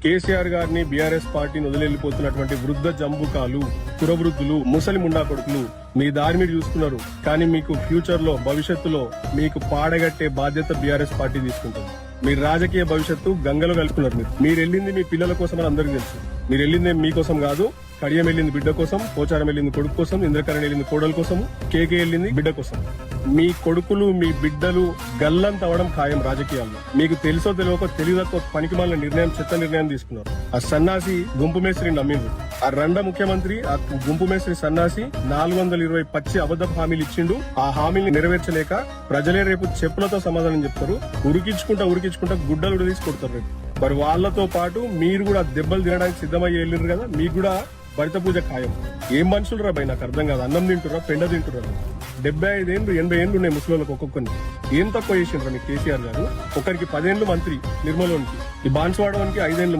కేసీఆర్ గారిని బీఆర్ఎస్ పార్టీని వదిలిపోతున్నటువంటి వృద్ధ జంబుకాలు, కురవృద్ధులు, ముసలి ముండా కొడుకులు మీ దారి మీరు చూసుకున్నారు. కానీ మీకు ఫ్యూచర్ లో, భవిష్యత్తులో మీకు పాడగట్టే బాధ్యత బీఆర్ఎస్ పార్టీ తీసుకుంటుంది. మీ రాజకీయ భవిష్యత్తు గంగలో కలుపుకున్నారు. మీరు వెళ్ళింది మీ పిల్లల కోసం అని అందరికీ తెలుసు. మీరు వెళ్ళింది మీకోసం కాదు. కడియం వెళ్ళింది బిడ్డ కోసం, పోచారం వెళ్ళింది కొడుకు కోసం, ఇంద్రకరణ్ వెళ్ళింది కోడల కోసం, కేకే వెళ్ళింది బిడ్డ కోసం. మీ కొడుకులు, మీ బిడ్డలు గల్లంత అవడం ఖాయం రాజకీయాల్లో. మీకు తెలుసో తెలియక తెలియక పనికిమాలిన నిర్ణయం, చెత్త నిర్ణయం తీసుకున్నారు. ఆ సన్నాసి గుంపు మేస్త్రిని నమ్మిండు. ఆ రెండ ముఖ్యమంత్రి ఆ గుంపు మేస్త్రి సన్నాసి 420 పచ్చి అబద్ధపు హామీలు ఇచ్చిండు. ఆ హామీని నెరవేర్చలేక ప్రజలే రేపు చెప్పులతో సమాధానం చెప్తారు. ఉరికించుకుంటా గుడ్డలు తీసి కొడతారు రేపు. మరి వాళ్లతో పాటు మీరు కూడా దెబ్బలు తినడానికి సిద్ధమయ్యి వెళ్ళారు కదా. మీకు కూడా భరిత పూజ ఖాయం. ఏం మనుషులు రా భయ్, నాకు అర్థం కాదు. అన్నం తింటురా, పెండ తింటురా. 75 ఏళ్ళు 80 ఏళ్ళు ఉన్నాయి ముసలిళ్ళకి ఒక్కొక్కరిని. ఏం తక్కువ చేసిండ్రా మీ కేసీఆర్ గారు? ఒకరికి 10 ఏళ్ళు మంత్రి నిర్మలోనికి, ఈ బాన్స్వాడవానికి 5 ఏళ్ళు